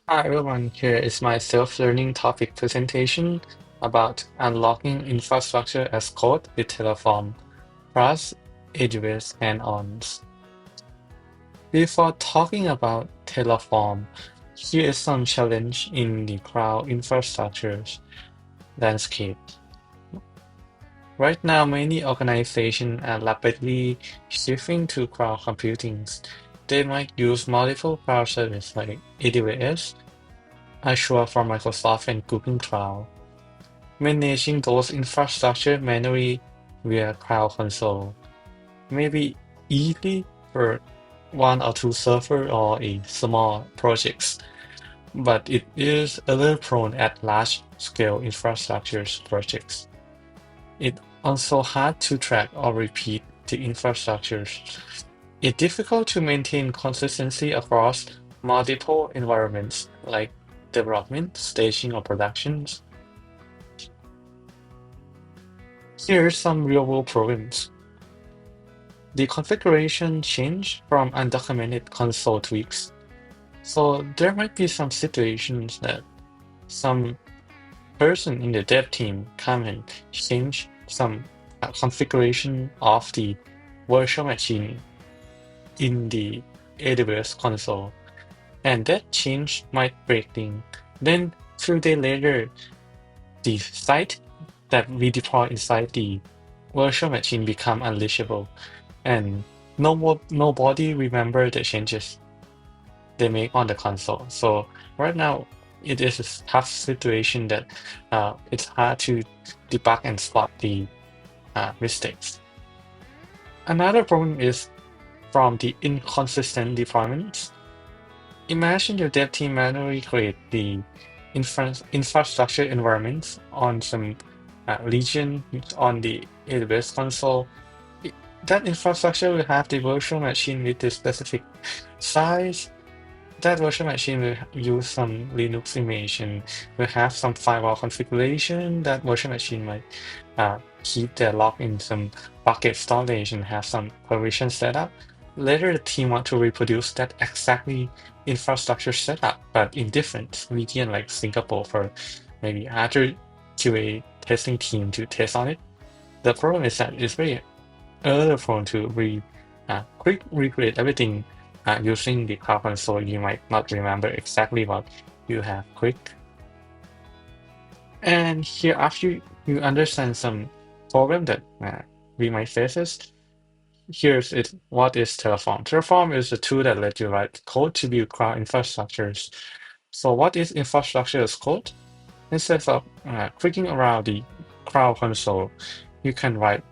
Hi everyone, here is my self-learning topic presentation about unlocking infrastructure as code with Terraform plus AWS hand-ons. Before talking about Terraform, here is some challenge in the cloud infrastructure landscape. Right now, many organizations are rapidly shifting to cloud computing. They might use multiple cloud services like AWS, Azure for Microsoft, and Google Cloud. Managing those infrastructure manually via Cloud Console may be easy for one or two server or a small projects, but it is error-prone at large-scale infrastructure projects. It also hard to track or repeat the infrastructure. It's difficult to maintain consistency across multiple environments like development, staging, or productions. Here are some real-world problems. The configuration change from undocumented console tweaks. So there might be some situations that some person in the dev team come and change some configuration of the virtual machine in the AWS console, and that change might break things. Then few days later, the site that we deploy inside the virtual machine become unleashable, and nobody remember the changes they make on the console. So right now, it is a tough situation that it's hard to debug and spot the mistakes. Another problem is from the inconsistent deployments. Imagine your dev team manually create the infrastructure environments on some region on the AWS console. I- That infrastructure will have the virtual machine with the specific size. That virtual machine will use some Linux image, will have some firewall configuration. That virtual machine might keep their log in some bucket storage and have some permission setup. Later, the team want to reproduce that exactly infrastructure setup, but in different region like Singapore for maybe other QA testing team to test on it. The problem is that it's very prone to quick recreate everything using the cloud console. You might not remember exactly what you have clicked. And here, after you understand some problem that we might face is, here's it. What is Terraform? Terraform is a tool that lets you write code to build cloud infrastructures. So what is infrastructure as code? Instead of clicking around the cloud console, you can write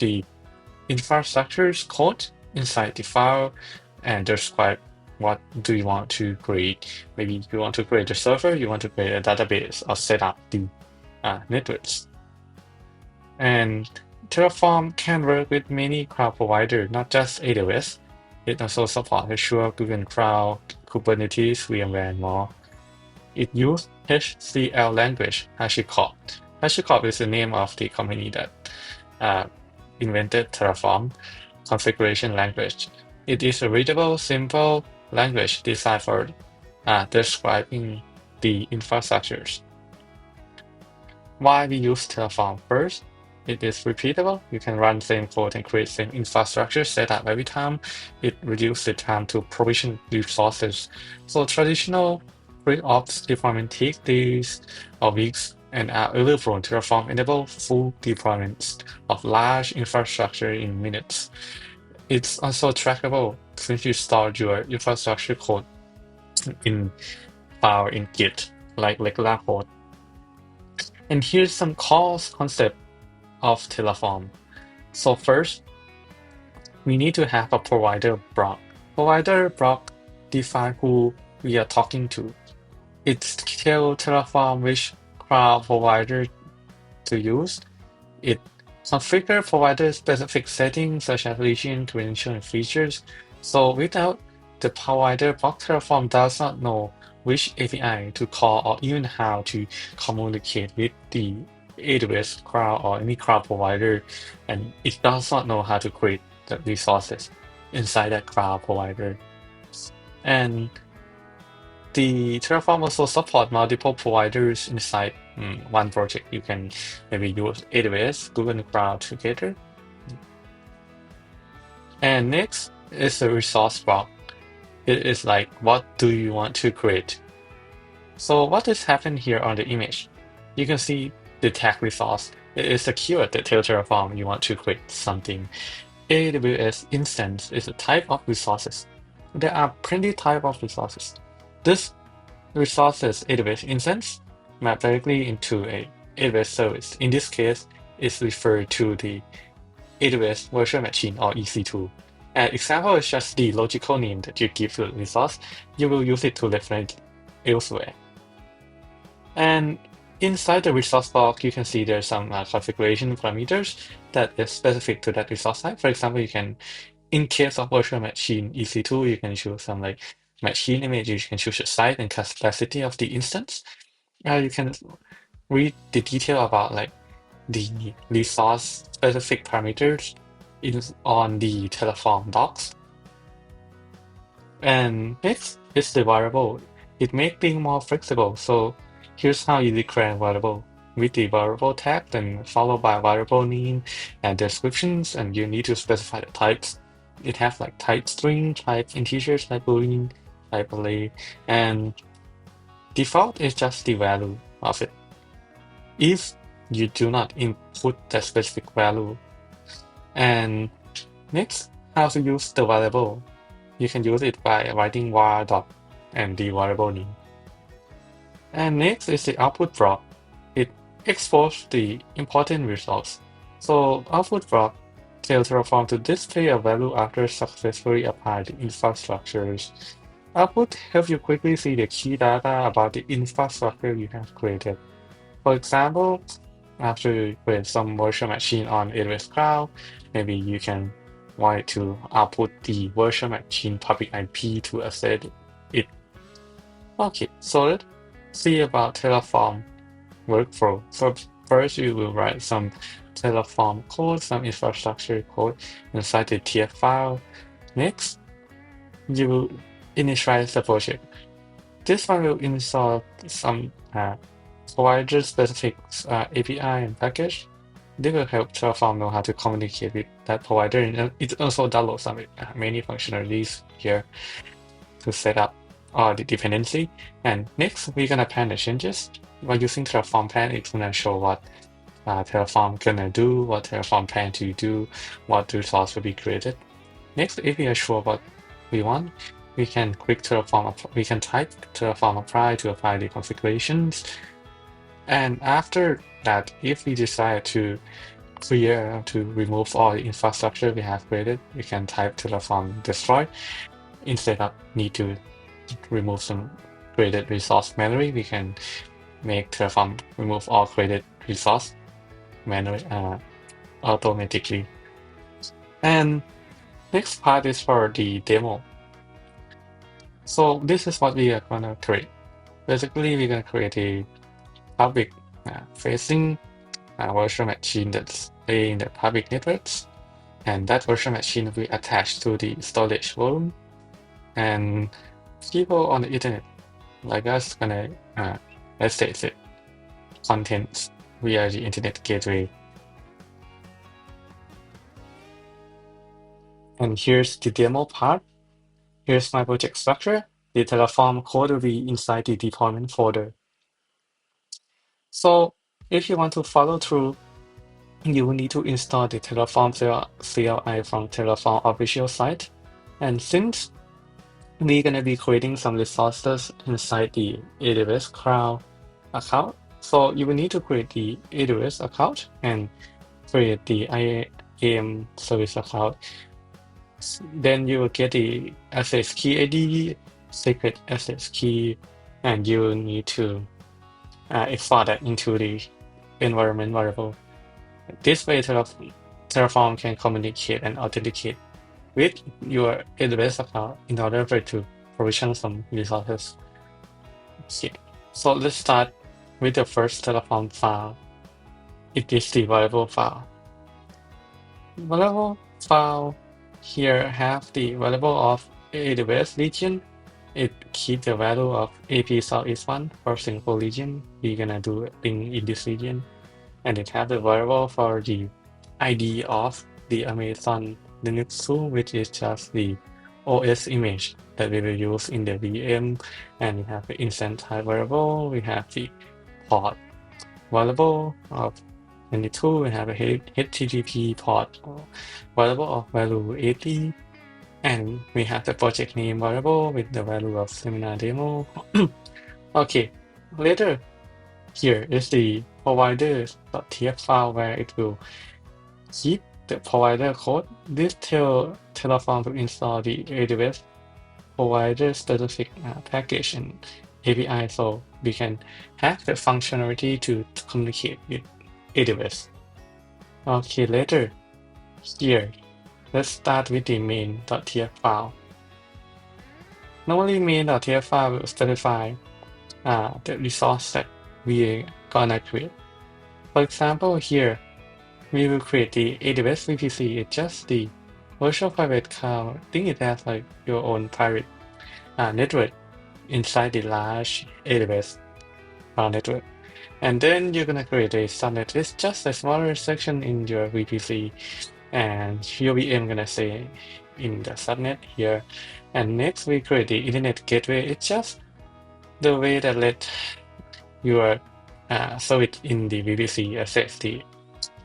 the infrastructure's code inside the file and describe what do you want to create. Maybe you want to create a server, you want to create a database, or set up the networks. And Terraform can work with many cloud providers, not just AWS. It also supports Azure, Google Cloud, Kubernetes, VMware, and more. It uses HCL language, HashiCorp. HashiCorp is the name of the company that uh, invented Terraform configuration language. It is a readable, simple language designed for describing the infrastructures. Why we use Terraform? First, it is repeatable. You can run same code and create same infrastructure setup every time. It reduces the time to provision resources. So traditional FreeOps deployment take days or weeks and are error prone. Terraform enable full deployments of large infrastructure in minutes. It's also trackable since you store your infrastructure code in file in Git, like regular code. And here's some core concept of Terraform. So first, we need to have a provider block. Provider block define who we are talking to. It tells Terraform which cloud provider to use. It configure provider specific settings such as region, credential, and features. So without the provider block, Terraform does not know which API to call or even how to communicate with the AWS cloud or any cloud provider, and it does not know how to create the resources inside that cloud provider. And the Terraform also support multiple providers inside one project. You can maybe use AWS, Google Cloud together. And next is the resource block. It is like, what do you want to create? So what is happening here on the image? You can see the tag resource. It is a keyword that tells Terraform you want to create something. AWS instance is a type of resources. There are plenty type of resources. This resources AWS instance map directly into a AWS service. In this case, it's referred to the AWS virtual machine or EC2. An example is just the logical name that you give to the resource. You will use it to reference elsewhere. And inside the resource block, you can see there's some configuration parameters that is specific to that resource type. For example, you can, in case of virtual machine EC2, you can choose some like machine image. You can choose the size and capacity of the instance. You can read the detail about like the resource specific parameters on the Terraform docs. And next is the variable. It makes things more flexible. So here's how you declare variable. With the variable tag, then followed by variable name and descriptions, and you need to specify the types. It has like type string, type integer, type boolean, type array, and default is just the value of it. If you do not input that specific value. And next, how to use the variable. You can use it by writing var dot and the variable name. And next is the output block. It exports the important results. So output block tells Terraform to display a value after successfully applying the infrastructures. Output helps you quickly see the key data about the infrastructure you have created. For example, after you create some virtual machine on AWS Cloud, maybe you can want to output the virtual machine public IP to access it. Okay, so let's see about Terraform workflow. So first, you will write some Terraform code, some infrastructure code inside the TF file. Next, you will initialize the project. This one will install some provider-specific API and package. This will help Terraform know how to communicate with that provider, and it also downloads some many functionalities here to set up the dependency. And next, we're gonna plan the changes. By using Terraform plan, it's gonna show what Terraform gonna do, what Terraform plan to do, what resource will be created. Next, if we are sure what we want, we can click Terraform. We can type Terraform apply to apply the configurations. And after that, if we decide to clear to remove all the infrastructure we have created, we can type Terraform destroy. Instead of need to remove some created resource manually, we can make Terraform remove all created resource manually automatically. And next part is for the demo. So this is what we are gonna create. Basically, we're gonna create a public facing virtual machine that's in the public networks, and that virtual machine will be attached to the storage volume. And people on the internet, like us, gonna access it contents via the internet gateway. And here's the demo part. Here's my project structure. The Terraform code will be inside the deployment folder. So if you want to follow through, you will need to install the Terraform CLI from Terraform official site. And since we're going to be creating some resources inside the AWS Cloud account, so you will need to create the AWS account and create the IAM service account. Then you will get the access key ID, secret access key, and you will need to export that into the environment variable. This way, Terraform can communicate and authenticate with your AWS account in order for it to provision some resources. Okay. So let's start with the first Terraform file. It is the variable file. Variable file here have the variable of AWS region it keep the value of AP Southeast one for Singapore region. We're gonna do thing in this region, and it have the variable for the ID of the Amazon Linux tool, which is just the OS image that we will use in the VM. And we have the instance type variable. We have the port variable of 22. We have a HTTP port variable of value 80. And we have the project name variable with the value of seminar demo. Okay, later here is the providers.tf file where it will keep the provider code. This tell Terraform to install the AWS provider specific package and API so we can have the functionality to communicate with AWS. Okay, later here, let's start with the main.tf file. Normally main.tf file will specify the resource that we are gonna create. For example, here we will create the AWS VPC. It's just the virtual private cloud. Think it has like your own private network inside the large AWS cloud network. And then you're gonna create a subnet. It's just a smaller section in your VPC, and your VM gonna stay in the subnet here. And next we create the internet gateway. It's just the way that let your service in the VPC access the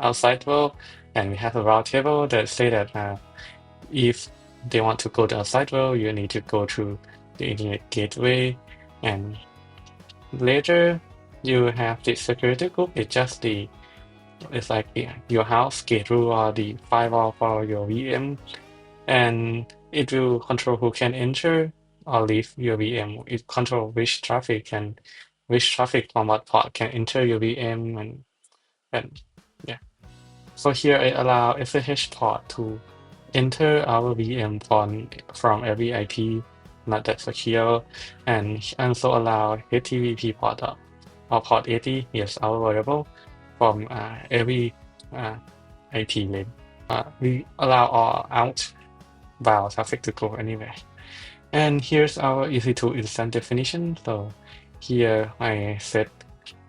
outside world. And we have a route table that say that if they want to go to outside world, you need to go through the internet gateway. And later you have the security group. It's like your house gate rule or the firewall for your VM, and it will control who can enter or leave your VM. It control which traffic from what port can enter your VM, and yeah. So here I allow SSH port to enter our VM from every IP not that secure, and also allow HTTP port or port 80, yes, our variable from every IP lane. We allow all outbound traffic to go anywhere. And here's our EC2 instance definition. So here I set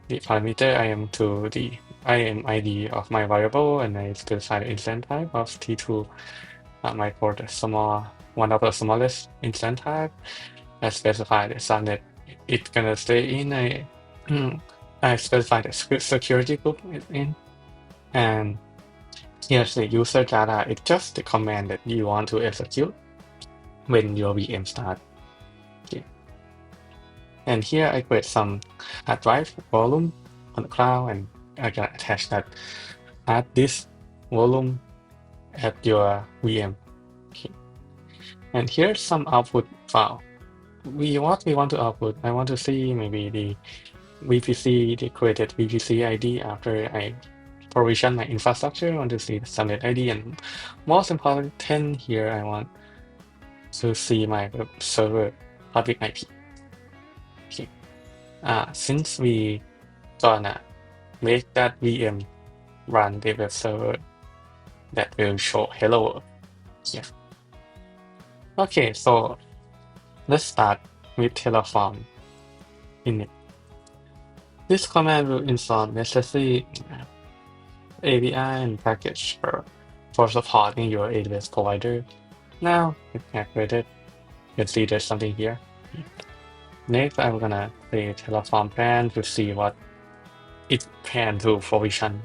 the parameter IAM to the IAM ID of my variable, and I specify the instance type of T2, my port one of the smallest instance type. I specify the subnet it's gonna stay in. I specify the security group it's in, and here's the user data. It's just the command that you want to execute when your VM starts. Okay. And here I create some hard drive volume on the cloud, and I can attach that hard disk volume at your VM. Okay. And here's some output file. What we want to output, I want to see maybe the VPC, the created VPC ID after I provision my infrastructure. I want to see the subnet ID, and most important here, I want to see my web server public IP. Okay. Since we gonna make that VM run the web server that will show hello world here. Okay, so let's start with Terraform init. This command will install necessary API and package for supporting your AWS provider. Now it's activated. You can see there's something here. Next, I'm gonna say Terraform plan to see what it plan to provision.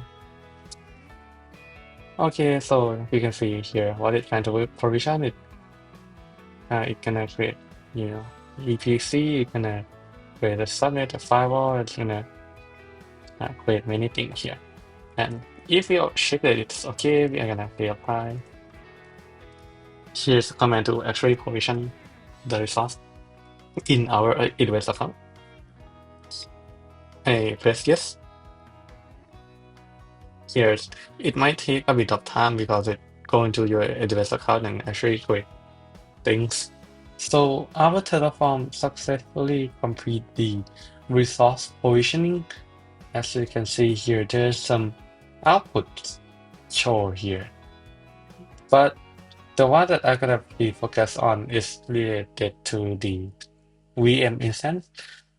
Okay, so you can see here what it plan to provision. It gonna create, VPC. It's gonna create a subnet, a firewall. It's gonna create many things here. And if we check that it's okay, we are gonna reapply. Here's a command to actually provision the resource in our AWS account. I press yes. Here's it might take a bit of time because it go into your AWS account and actually create things. So our Terraform successfully complete the resource provisioning. As you can see here, there's some outputs show here. But the one that I'm gonna be focused on is related to the VM instance.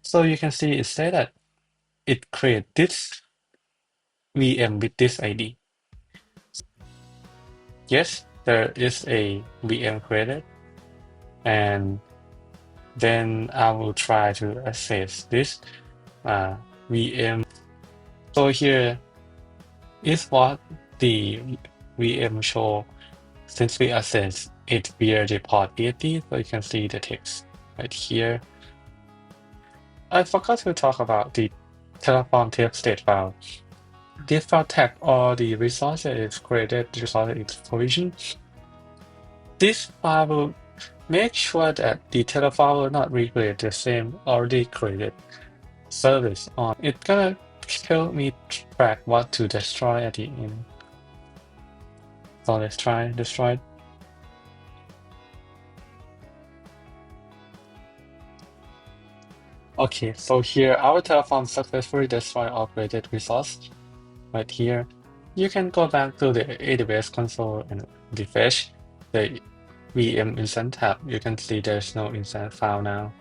So you can see it say that it create this VM with this ID. Yes, there is a VM created, and then I will try to access this VM. So here is what the VM show since we access it via the port 80, so you can see the text right here. I forgot to talk about the Terraform test state file. This file tag all the resources is created, resources is provisioned. This file will make sure that the Terraform will not recreate the same already created service on. It's gonna help me track what to destroy at the end. So let's try destroy. Okay, so here our Terraform successfully destroyed all created resource. Right here, you can go back to the AWS console and refresh the VM instance tab. You can see there's no instance file now.